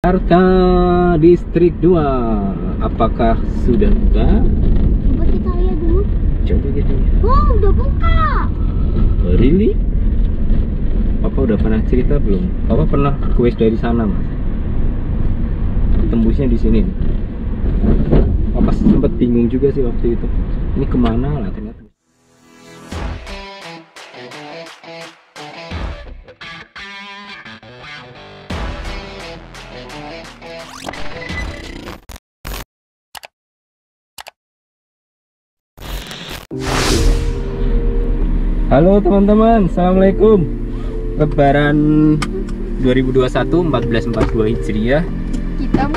Jakarta Distrik 2. Apakah sudah buka? Coba kita lihat dulu. Coba kita lihat. Oh, udah buka. Really? Papa udah pernah cerita belum? Papa pernah kuis dari sana, Mas. Tembusnya di sini. Papa sempat bingung juga sih waktu itu. Ini kemana lah ternyata. Halo teman-teman, assalamualaikum. Lebaran 2021 1442 Hijriah.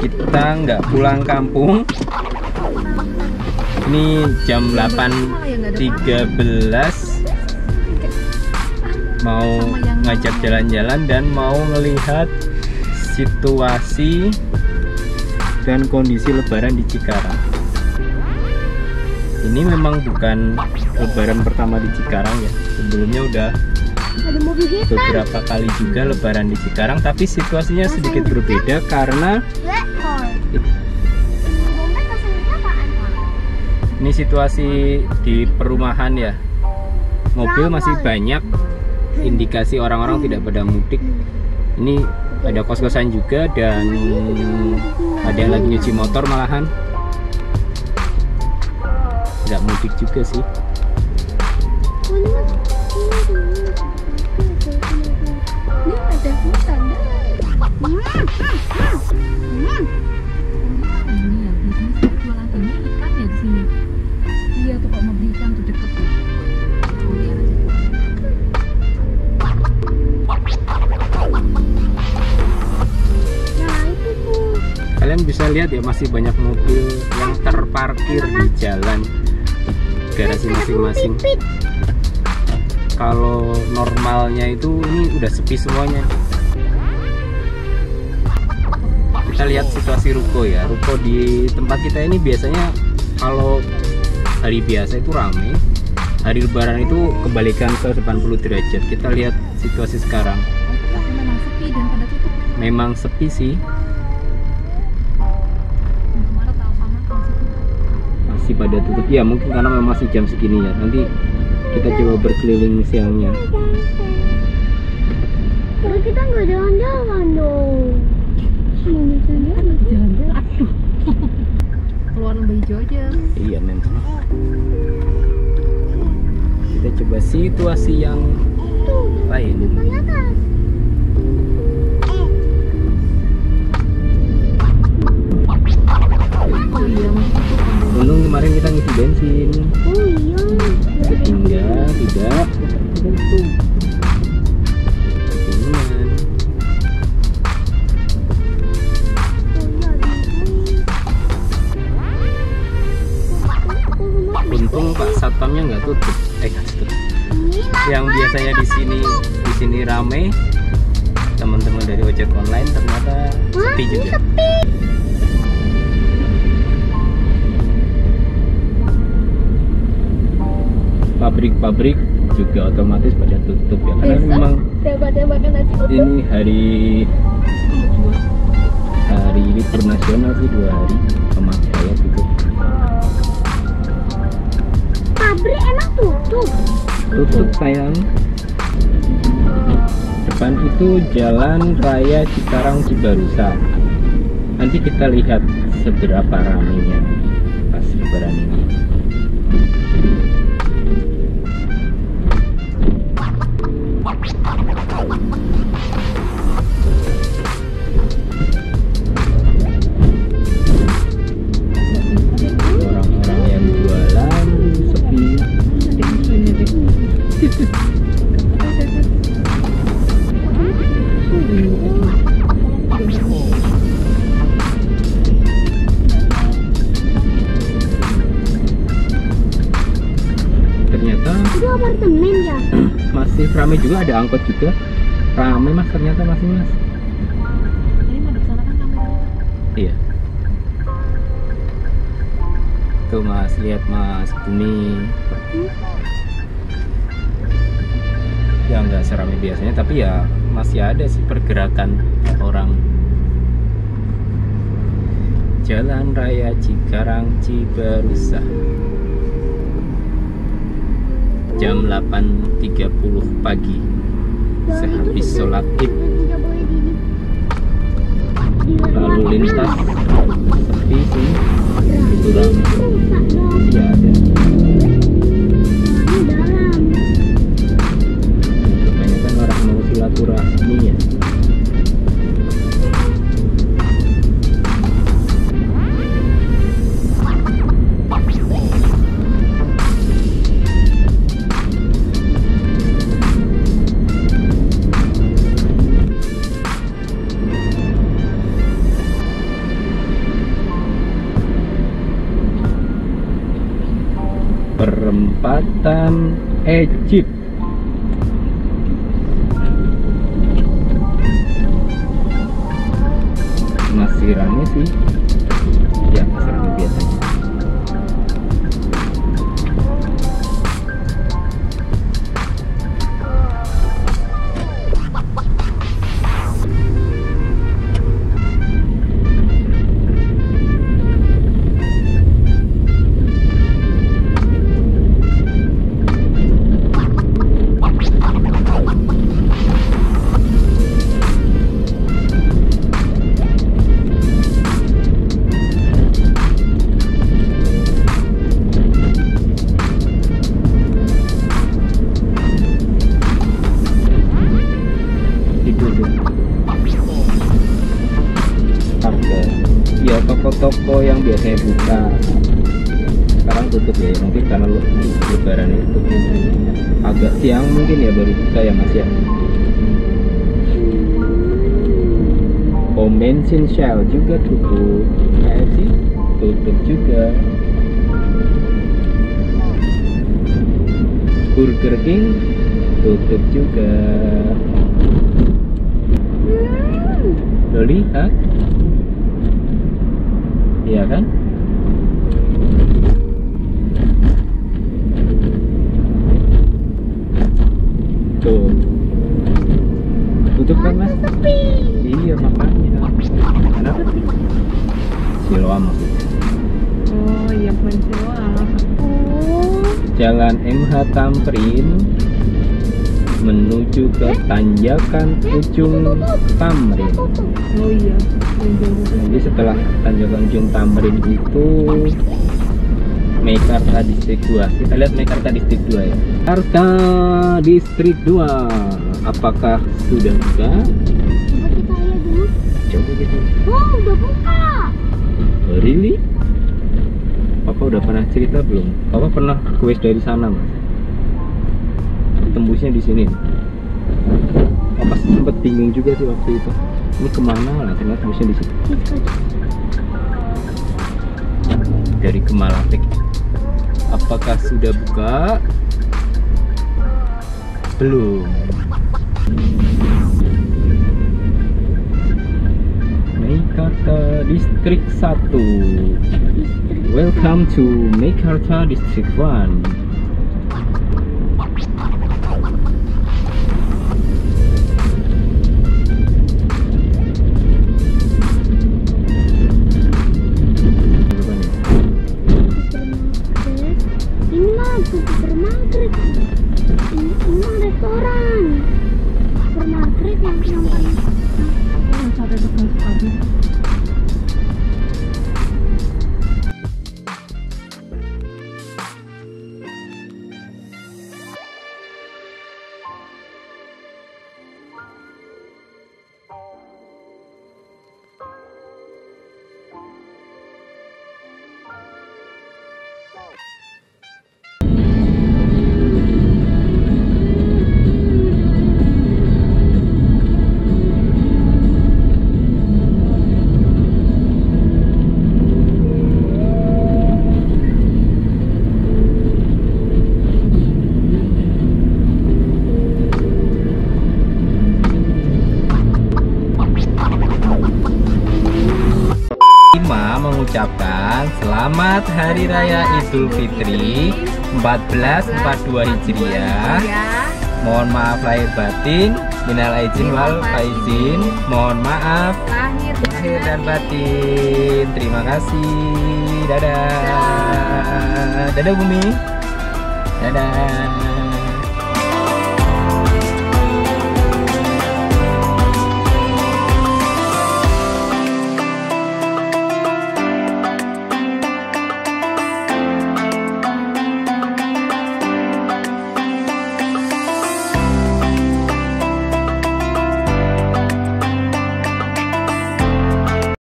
Kita nggak pulang kampung. Ini jam 8.13. Mau ngajak jalan-jalan dan mau melihat situasi dan kondisi Lebaran di Cikarang. Ini memang bukan Lebaran pertama di Cikarang ya. Sebelumnya udah beberapa kali juga Lebaran di Cikarang, tapi situasinya sedikit berbeda karena ini situasi di perumahan ya. Mobil masih banyak, indikasi orang-orang tidak pada mudik. Ini ada kos-kosan juga dan ada yang lagi nyuci motor malahan. Nggak mudik juga sih. Ini ada hutan. Iya tuh kok mau beli ikan tuh deket. Kalian bisa lihat ya, masih banyak mobil yang terparkir di jalan garasi masing-masing. Kalau normalnya itu ini udah sepi semuanya. Kita lihat situasi ruko ya. Ruko di tempat kita ini biasanya kalau hari biasa itu rame, hari Lebaran itu kebalikan ke 80 derajat. Kita lihat situasi sekarang. Memang sepi dan pada tutup. Memang sepi sih. Masih pada tutup ya, mungkin karena memang masih jam segini ya. Nanti kita coba berkeliling siangnya. Kalau kita nggak jalan-jalan dong. Jalan-jalan. Aduh. Keluar lembah hijau aja. Iya memang. Kita coba situasi yang lain. Oh iya, Untung kemarin kita ngisi bensin. oh iya. Sehingga tidak ketinggian. Untung Pak Satpamnya nggak tutup. Nggak tutup. Yang biasanya di sini rame, teman-teman dari ojek online ternyata sepi juga. Pabrik-pabrik juga otomatis pada tutup ya, karena memang ini hari libur nasional sih, 2 hari sama saya tutup. Pabrik emang tutup Sayang. Depan itu Jalan Raya Cikarang Cibarusa. Nanti kita lihat seberapa ramainya pas Lebaran ini. Orang-orang yang jualan sepi. Ternyata itu apartemen ya. masih ramai juga, ada angkot juga ramai Mas, ternyata masih Mas. Ini mau kesana kan kamera. Iya. Tuh Mas, lihat Mas, Bumi. Ya nggak seramai biasanya, tapi ya masih ada sih pergerakan orang. Jalan Raya Cikarang Cibarusah. Jam 8.30 pagi sehabis sholat Id. Lalu lintas sepi sih, itu ramai. Iya ada. Kebanyakan orang mau silaturahmi ya. Perempatan Egypt. Masih rame sih. Ya, masih rame biasanya. Ya toko-toko yang biasanya buka sekarang tutup ya, mungkin karena lebaran itu agak siang mungkin ya baru buka ya Mas ya. Pom bensin Shell juga tutup, KFC tutup juga, Burger King tutup juga. Lo lihat, iya kan? Tuh, tutup kan Mas? Iya makanya. Kenapa? Siloam maksudnya. Oh iya, bukan Siloam. Jalan MH Tamrin menuju ke tanjakan ujung Tamrin. Oh iya. Jadi setelah tanjakan ujung Tamrin itu Meikarta Distrik 2. Kita lihat Meikarta Distrik 2 ya. Meikarta Distrik 2. Apakah sudah buka? Coba kita lihat dulu. Coba gitu. Oh, udah buka. Oh, really? Papa udah pernah cerita belum? Papa pernah kuis dari sana, Mas. Tembusnya di sini. Papa sempat bingung juga sih waktu itu. Ini kemana lah? Ternyata tembusnya di sini. Dari Kemalapik. Apakah sudah buka? Belum. Meikarta Distrik 1. Welcome to Meikarta Distrik 1. Supermarket. Ini restoran. Supermarket yang paling sampai depan sekali. Mengucapkan selamat Hari Raya Idul Fitri 1442 Hijriah. Mohon maaf lahir batin. Minal aidin wal faizin. Mohon maaf lahir dan batin. Terima kasih. Dadah. Dadah Bumi. Dadah.